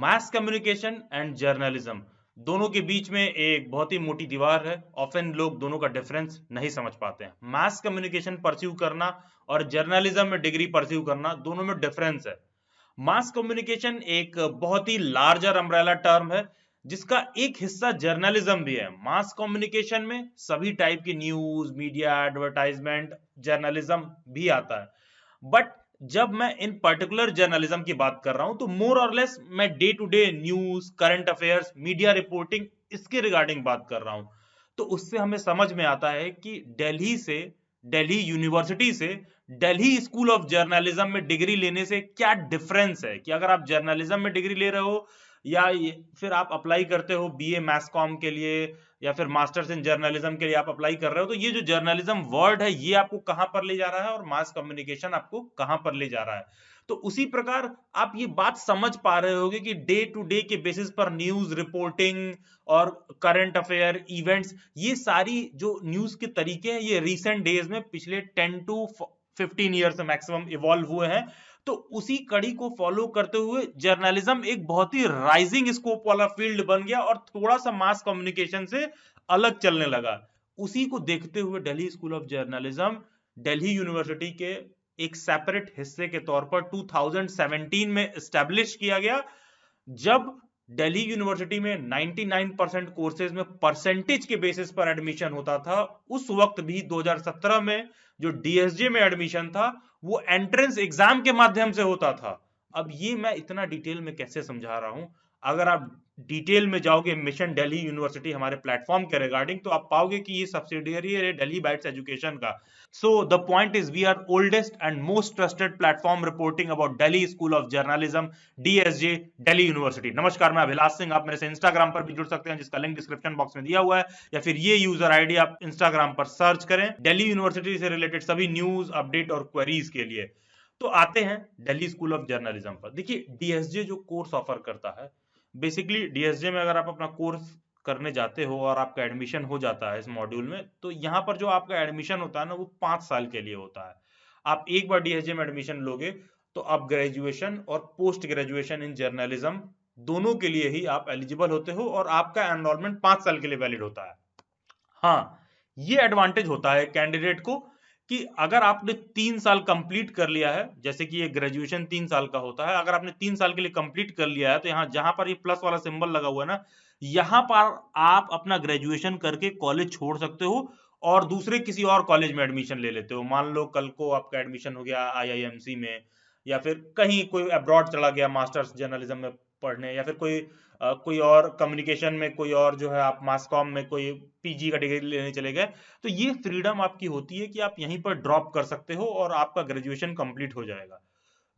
Mass communication and journalism दोनों के बीच में एक बहुत ही मोटी दीवार है। ऑफन लोग दोनों का डिफरेंस नहीं समझ पाते हैं। मास कम्युनिकेशन परस्यू करना और जर्नलिज्म में डिग्री परस्यू करना, दोनों में डिफरेंस है। मास कम्युनिकेशन एक बहुत ही लार्जर अम्ब्रेला टर्म है जिसका एक हिस्सा जर्नलिज्म भी है। मास कम्युनिकेशन में सभी टाइप की न्यूज, मीडिया, एडवर्टाइजमेंट, जर्नलिज्म भी आता है। बट जब मैं इन पर्टिकुलर जर्नलिज्म की बात कर रहा हूं तो मोर और लेस मैं day to day news, current affairs, media reporting, इसके रिगार्डिंग बात कर रहा हूं। तो उससे हमें समझ में आता है कि दिल्ली यूनिवर्सिटी से दिल्ली स्कूल ऑफ जर्नलिज्म में डिग्री लेने से क्या डिफरेंस है। कि अगर आप जर्नलिज्म में डिग्री ले रहे हो या फिर आप अप्लाई करते हो बीए मैस कॉम के लिए या फिर मास्टर्स इन जर्नलिज्म के लिए आप अप्लाई कर रहे हो, तो ये जो जर्नलिज्म वर्ड है ये आपको कहां पर ले जा रहा है और मास कम्युनिकेशन आपको कहां पर ले जा रहा है। तो उसी प्रकार आप ये बात समझ पा रहे होगे कि डे टू डे के बेसिस पर न्यूज रिपोर्टिंग और करंट अफेयर, इवेंट्स, ये सारी जो न्यूज के तरीके हैं ये रिसेंट डेज में पिछले 10 टू 15 ईयर से मैक्सिमम इवॉल्व हुए हैं। तो उसी कड़ी को फॉलो करते हुए जर्नलिज्म एक बहुत ही राइजिंग स्कोप वाला फील्ड बन गया और थोड़ा सा मास कम्युनिकेशन से अलग चलने लगा। उसी को देखते हुए Delhi school of journalism Delhi university के एक सेपरेट हिस्से के तौर पर 2017 में एस्टेब्लिश किया गया। जब दिल्ली यूनिवर्सिटी में 99% कोर्सेज में परसेंटेज के बेसिस पर एडमिशन होता था, उस वक्त भी 2017 में जो डीएसजे में एडमिशन था वो एंट्रेंस एग्जाम के माध्यम से होता था। अब ये मैं इतना डिटेल में कैसे समझा रहा हूं, अगर आप डिटेल में जाओगे मिशन दिल्ली यूनिवर्सिटी हमारे प्लेटफॉर्म के रिगार्डिंग तो आप पाओगे कि ये सब्सिडियरी है दिल्ली बाइट्स एजुकेशन का। So the point is we are oldest and most trusted platform reporting about Delhi School of Journalism, DSJ, Delhi University। नमस्कार, मैं अभिलाष सिंह। आप मेरे से इंस्टाग्राम पर भी जुड़ सकते हैं जिसका लिंक डिस्क्रिप्शन बॉक्स में दिया हुआ है, या फिर ये यूजर आईडी आप इंस्टाग्राम पर सर्च करें दिल्ली यूनिवर्सिटी से रिलेटेड सभी न्यूज, अपडेट और क्वेरीज के लिए। तो आते हैं दिल्ली स्कूल ऑफ जर्नलिज्म पर। देखिए, डीएसजे जो कोर्स ऑफर करता है, बेसिकली डीएसजे में अगर आप अपना कोर्स करने जाते हो और आपका एडमिशन हो जाता है इस मॉड्यूल में, तो यहाँ पर जो आपका एडमिशन होता है ना वो 5 साल के लिए होता है। आप एक बार डीएसजे में एडमिशन लोगे तो आप ग्रेजुएशन और पोस्ट ग्रेजुएशन इन जर्नलिज्म दोनों के लिए ही आप एलिजिबल होते हो और आपका एनरोलमेंट 5 साल के लिए वैलिड होता है। हाँ, ये एडवांटेज होता है कैंडिडेट को कि अगर आपने 3 साल कंप्लीट कर लिया है, जैसे कि ये ग्रेजुएशन 3 साल का होता है, अगर आपने 3 साल के लिए कंप्लीट कर लिया है तो यहाँ जहां पर ये प्लस वाला सिंबल लगा हुआ है ना, यहां पर आप अपना ग्रेजुएशन करके कॉलेज छोड़ सकते हो और दूसरे किसी और कॉलेज में एडमिशन ले लेते हो। मान लो कल को आपका एडमिशन हो गया आईआईएमसी में, या फिर कहीं कोई अब्रॉड चला गया मास्टर्स जर्नलिज्म में पढ़ने, या फिर कोई और कम्युनिकेशन में, कोई और जो है आप मास कॉम में कोई पीजी का डिग्री लेने चले गए, तो ये फ्रीडम आपकी होती है कि आप यहीं पर ड्रॉप कर सकते हो और आपका ग्रेजुएशन कंप्लीट हो जाएगा।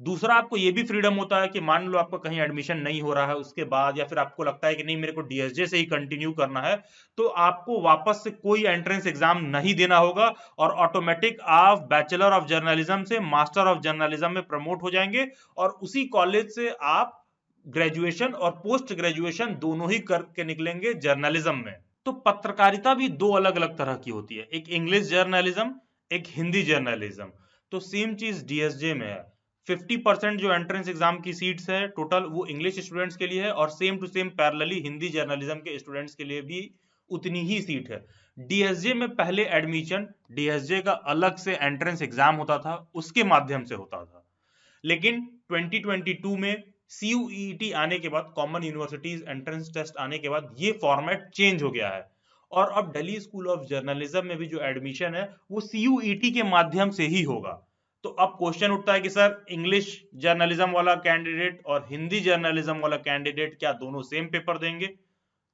दूसरा, आपको ये भी फ्रीडम होता है कि मान लो आपका कहीं एडमिशन नहीं हो रहा है उसके बाद, या फिर आपको लगता है कि नहीं मेरे को डीएसजे से ही कंटिन्यू करना है, तो आपको वापस से कोई एंट्रेंस एग्जाम नहीं देना होगा और ऑटोमेटिक आप बैचलर ऑफ जर्नलिज्म से मास्टर ऑफ जर्नलिज्म में प्रमोट हो जाएंगे और उसी कॉलेज से आप ग्रेजुएशन और पोस्ट ग्रेजुएशन दोनों ही करके निकलेंगे जर्नलिज्म में। तो पत्रकारिता भी दो अलग अलग तरह की होती है, एक इंग्लिश जर्नलिज्म, एक हिंदी जर्नलिज्म। तो सेम चीज डीएसजे में है। 50% जो एंट्रेंस एग्जाम की सीट्स है टोटल, वो इंग्लिश स्टूडेंट्स के लिए है और same to same parallelly Hindi journalism के स्टूडेंट्स के लिए भी उतनी ही सीट है। डीएसजे में पहले एडमिशन डीएसजे का अलग से एंट्रेंस एग्जाम होता था, उसके माध्यम से होता था। लेकिन 2022 में CUET आने के बाद, कॉमन यूनिवर्सिटीज एंट्रेंस टेस्ट आने के बाद, ये फॉर्मेट चेंज हो गया है और अब दिल्ली स्कूल ऑफ जर्नलिज्म में भी जो एडमिशन है वो CUET के माध्यम से ही होगा। तो अब क्वेश्चन उठता है कि सर इंग्लिश जर्नलिज्म वाला कैंडिडेट और हिंदी जर्नलिज्म वाला कैंडिडेट क्या दोनों सेम पेपर देंगे?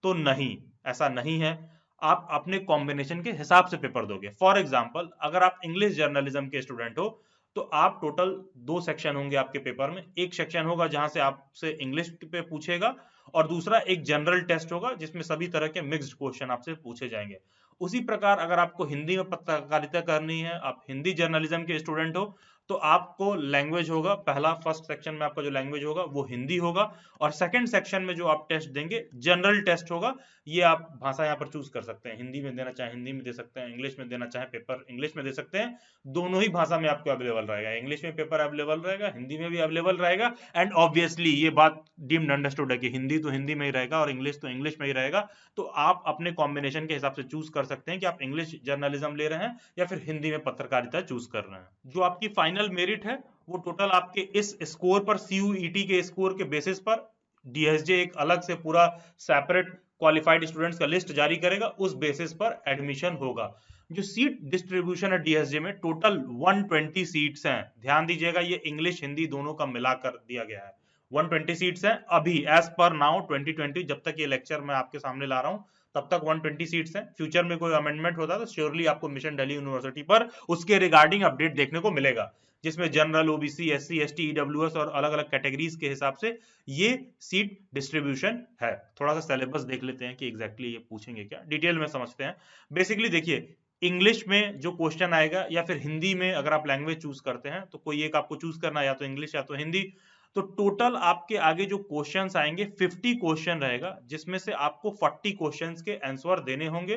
तो नहीं, ऐसा नहीं है। आप अपने कॉम्बिनेशन के हिसाब से पेपर दोगे। फॉर एग्जाम्पल, अगर आप इंग्लिश जर्नलिज्म के स्टूडेंट हो तो आप टोटल 2 सेक्शन होंगे आपके पेपर में। एक सेक्शन होगा जहां से आपसे इंग्लिश पे पूछेगा और दूसरा एक जनरल टेस्ट होगा जिसमें सभी तरह के मिक्स्ड क्वेश्चन आपसे पूछे जाएंगे। उसी प्रकार अगर आपको हिंदी में पत्रकारिता करनी है, आप हिंदी जर्नलिज्म के स्टूडेंट हो, तो आपको लैंग्वेज होगा, पहला फर्स्ट सेक्शन में आपका जो लैंग्वेज होगा वो हिंदी होगा, और सेकंड सेक्शन में जो आप टेस्ट देंगे जनरल टेस्ट होगा। ये आप भाषा यहाँ पर चूज कर सकते हैं, हिंदी में देना चाहे हिंदी में दे सकते हैं, इंग्लिश में देना चाहे पेपर इंग्लिश में दे सकते हैं। दोनों ही भाषा में आपको अवेलेबल रहेगा, इंग्लिश में पेपर अवेलेबल रहेगा, हिंदी में भी अवेलेबल रहेगा। एंड ऑब्वियसली ये बात डीम्ड अंडरस्टूड है कि हिंदी तो हिंदी में ही रहेगा और इंग्लिश तो इंग्लिश में ही रहेगा। तो आप अपने कॉम्बिनेशन के हिसाब से चूज कर सकते हैं कि आप इंग्लिश जर्नलिज्म ले रहे हैं या फिर हिंदी में पत्रकारिता चूज कर रहे हैं। जो आपकी फाइनल मेरिट है वो टोटल आपके इस स्कोर पर, CUET के स्कोर के बेसिस पर DSJ एक अलग से पूरा सेपरेट क्वालिफाइड स्टूडेंट्स का लिस्ट जारी करेगा, उस बेसिस पर एडमिशन होगा। जो सीट डिस्ट्रीब्यूशन है DSJ में, टोटल 120 सीट्स हैं। ध्यान दीजिएगा, ये इंग्लिश हिंदी दोनों का मिलाकर दिया गया है। 120 सीट्स हैं अभी, एज पर नाउ 2020, जब तक ये लेक्चर मैं आपके सामने ला रहा हूं तब तक 120 सीट्स हैं। फ्यूचर में कोई अमेंडमेंट होता है तो श्योरली आपको मिशन दिल्ली यूनिवर्सिटी पर उसके रिगार्डिंग अपडेट देखने को मिलेगा, जिसमें general, OBC, SC, ST, EWS और अलग अलग कैटेगरीज के हिसाब से ये सीट डिस्ट्रीब्यूशन है। थोड़ा सा सिलेबस देख लेते हैं कि एग्जैक्टली ये पूछेंगे क्या, डिटेल में समझते हैं। बेसिकली देखिए, इंग्लिश में जो क्वेश्चन आएगा या फिर हिंदी में अगर आप लैंग्वेज चूज करते हैं तो कोई एक आपको चूज करना है, या तो इंग्लिश या तो हिंदी। तो टोटल आपके आगे जो क्वेश्चंस आएंगे 50 क्वेश्चन रहेगा, जिसमें से आपको 40 क्वेश्चंस के आंसर देने होंगे।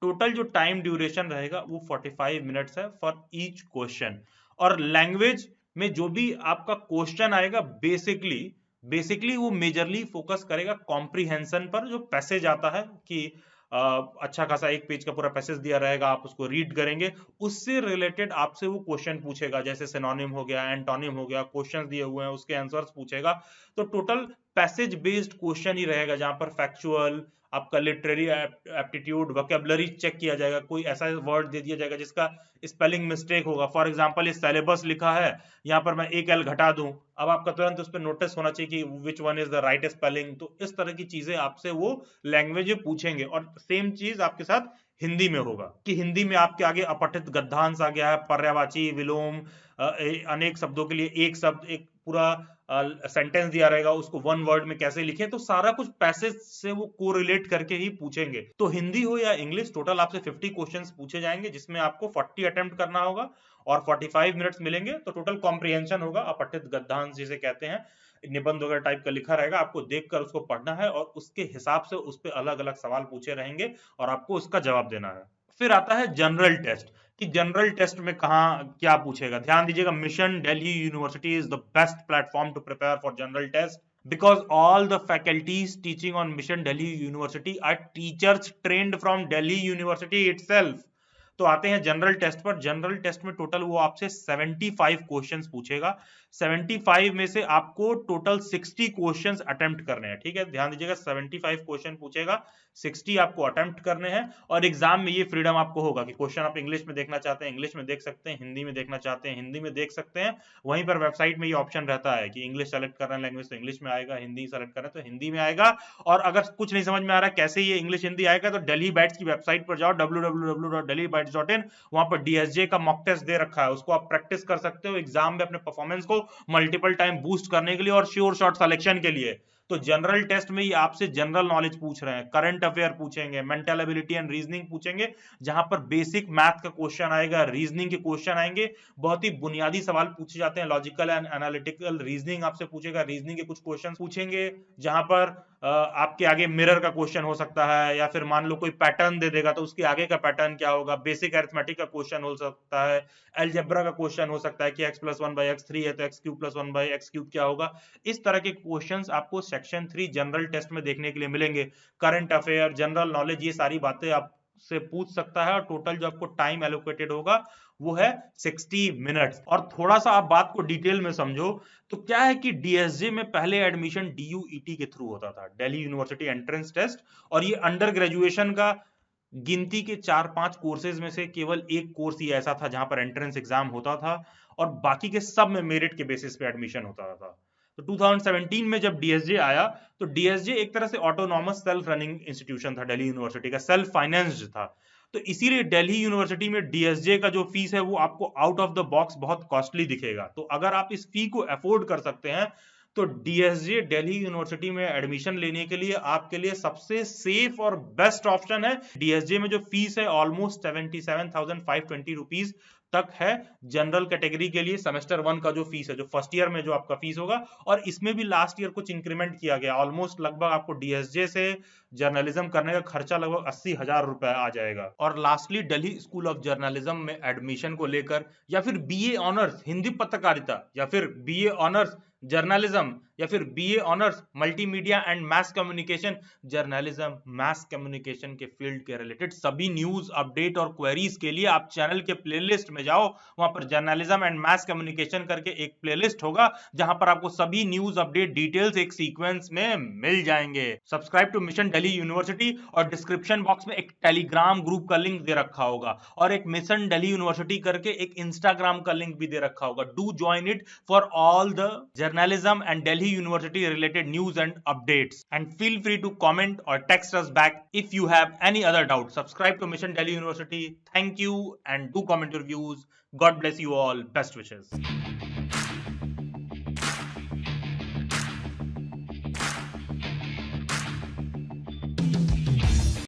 टोटल जो टाइम ड्यूरेशन रहेगा वो 45 मिनट्स है फॉर ईच क्वेश्चन। और लैंग्वेज में जो भी आपका क्वेश्चन आएगा बेसिकली वो मेजरली फोकस करेगा कॉम्प्रिहेंशन पर। जो पैसेज आता है कि अच्छा खासा एक पेज का पूरा पैसेज दिया रहेगा, आप उसको रीड करेंगे, उससे रिलेटेड आपसे वो क्वेश्चन पूछेगा, जैसे सिनोनिम हो गया, एंटोनिम हो गया, क्वेश्चंस दिए हुए हैं उसके आंसर्स पूछेगा। तो टोटल पैसेज बेस्ड क्वेश्चन ही रहेगा, जहां पर फैक्चुअल, आपका लिटरेरी एप्टीट्यूड, वोकैबुलरी चेक किया जाएगा। कोई ऐसा वर्ड दे दिया जाएगा जिसका स्पेलिंग मिस्टेक होगा, फॉर एग्जांपल ये सिलेबस लिखा है, यहाँ पर मैं एक एल घटा दूं, अब आपका तुरंत उस पर नोटिस होना चाहिए कि which one is the right spelling. तो इस तरह की चीजें आपसे वो लैंग्वेज में पूछेंगे। और सेम चीज आपके साथ हिंदी में होगा कि हिंदी में आपके आगे अपठित गद्यांश आ गया है, पर्यायवाची, विलोम, अनेक शब्दों के लिए एक शब्द, एक पूरा सेंटेंस दिया रहेगा, उसको वन वर्ड में कैसे लिखें। तो सारा कुछ पैसेज से वो कोरिलेट करके ही पूछेंगे। तो हिंदी हो या इंग्लिश, टोटल आपसे 50 क्वेश्चंस पूछे जाएंगे, जिसमें आपको 40 अटेम्प्ट करना होगा और 45 मिनट्स मिलेंगे। तो टोटल कॉम्प्रिहेंशन होगा, अपठित गद्यांश जिसे कहते हैं, निबंध वगैरह टाइप का लिखा रहेगा, आपको देखकर उसको पढ़ना है और उसके हिसाब से उस पर अलग अलग सवाल पूछे रहेंगे और आपको उसका जवाब देना है। फिर आता है जनरल टेस्ट, कि जनरल टेस्ट में कहां क्या पूछेगा। ध्यान दीजिएगा, mission Delhi university is the best platform to prepare for general test because all the faculties teaching on Mission Delhi University are teachers trained from Delhi University itself। तो आते हैं जनरल टेस्ट पर। जनरल टेस्ट में total वो आपसे 75 questions पूछेगा। 75 में से आपको टोटल 60 क्वेश्चंस अटेम्प्ट करने हैं। ठीक है, ध्यान दीजिएगा, 75 क्वेश्चन पूछेगा, 60 आपको अटेम्प्ट करने हैं। और एग्जाम में ये फ्रीडम आपको होगा कि क्वेश्चन आप इंग्लिश में देखना चाहते हैं इंग्लिश में देख सकते हैं, हिंदी में देखना चाहते हैं हिंदी में देख सकते हैं। वहीं पर वेबसाइट में ये ऑप्शन रहता है कि इंग्लिश सेलेक्ट कर रहे हैं लैंग्वेज तो इंग्लिश में आएगा, हिंदी सेलेक्ट कर रहे हैं तो हिंदी में आएगा। और अगर कुछ नहीं समझ में आ रहा है कैसे ये इंग्लिश हिंदी आएगा, तो दिल्ली बैट्स की वेबसाइट पर जाओ, www.delhibytes.in, वहां पर DSJ का मॉक टेस्ट दे रखा है, उसको आप प्रैक्टिस कर सकते हो एग्जाम में अपने परफॉर्मेंस को मल्टीपल टाइम बूस्ट करने के लिए और श्योर शॉट सिलेक्शन के लिए। तो जनरल टेस्ट में ये आपसे जनरल नॉलेज पूछ रहे हैं, करंट अफेयर पूछेंगे, मेंटल एबिलिटी एंड रीजनिंग पूछेंगे, जहां पर बेसिक मैथ का क्वेश्चन आएगा, रीजनिंग के क्वेश्चन आएंगे, बहुत ही बुनियादी सवाल पूछे जाते हैं, लॉजिकल एंड एनालिटिकल रीजनिंग आपसे पूछेगा, रीजनिंग के कुछ क्वेश्चन पूछेंगे, जहां पर आपके आगे मिरर का क्वेश्चन हो सकता है, या फिर मान लो कोई पैटर्न दे देगा तो उसके आगे का पैटर्न क्या होगा, बेसिक अरिथमेटिक का क्वेश्चन हो सकता है, अलजेब्रा का क्वेश्चन हो सकता है कि x + 1/x 3 है तो x³ + 1/x³ क्या होगा। इस तरह के क्वेश्चंस आपको सेक्शन 3 जनरल टेस्ट में देखने के लिए मिलेंगे। करंट अफेयर, जनरल नॉलेज, ये सारी बातें आपसे पूछ सकता है। और टोटल जो आपको टाइम एलोकेटेड होगा वो है 60 मिनट्स। और थोड़ा सा आप बात को डिटेल में समझो तो क्या है कि DSJ में पहले एडमिशन DUET के थ्रू होता था, दिल्ली यूनिवर्सिटी एंट्रेंस टेस्ट, और ये अंडर ग्रेजुएशन का गिनती के 4-5 कोर्सेज में से केवल एक कोर्स ही ऐसा था जहां पर एंट्रेंस एग्जाम होता था, और बाकी के सब में मेरिट के बेसिस पे एडमिशन होता था। तो 2017 में जब DSJ आया तो DSJ एक तरह से ऑटोनॉमस सेल्फ रनिंग इंस्टीट्यूशन था, दिल्ली यूनिवर्सिटी का सेल्फ फाइनेंस्ड था। तो इसीलिए दिल्ली यूनिवर्सिटी में DSJ का जो फीस है वो आपको आउट ऑफ द बॉक्स बहुत कॉस्टली दिखेगा। तो अगर आप इस फी को अफोर्ड कर सकते हैं तो DSJ दिल्ली यूनिवर्सिटी में एडमिशन लेने के लिए आपके लिए सबसे सेफ और बेस्ट ऑप्शन है। DSJ में जो फीस है ऑलमोस्ट 77,520 रुपीज तक है जनरल कैटेगरी के लिए सेमेस्टर 1 का जो फीस है, जो फर्स्ट ईयर में जो आपका फीस होगा, और इसमें भी लास्ट ईयर कुछ इंक्रीमेंट किया गया। ऑलमोस्ट लगभग आपको डीएसजे से जर्नलिज्म करने का खर्चा लगभग 80,000 रुपए आ जाएगा। और lastly Delhi school of journalism में एडमिशन को लेकर, या फिर बीए ऑनर्स हिंदी पत्रकारिता, या फिर बीए ऑनर्स जर्नलिज्म, या फिर BA honours multimedia and mass communication, journalism mass communication के फील्ड के रिलेटेड सभी न्यूज अपडेट और क्वेरीज के लिए आप चैनल के प्लेलिस्ट में जाओ। वहां पर जर्नलिज्म एंड मास कम्युनिकेशन करके एक प्लेलिस्ट होगा, जहां पर आपको सभी न्यूज अपडेट डिटेल्स एक सीक्वेंस में मिल जाएंगे। Subscribe to mission Delhi university, और डिस्क्रिप्शन बॉक्स में एक टेलीग्राम ग्रुप का लिंक दे रखा होगा, और एक मिशन दिल्ली यूनिवर्सिटी करके एक इंस्टाग्राम का लिंक भी दे रखा होगा। Do join it for all the journalism and Delhi University related news and updates, and feel free to comment or text us back if you have any other doubt. Subscribe to Mission Delhi University. Thank you, and do comment your views. God bless you all. Best wishes.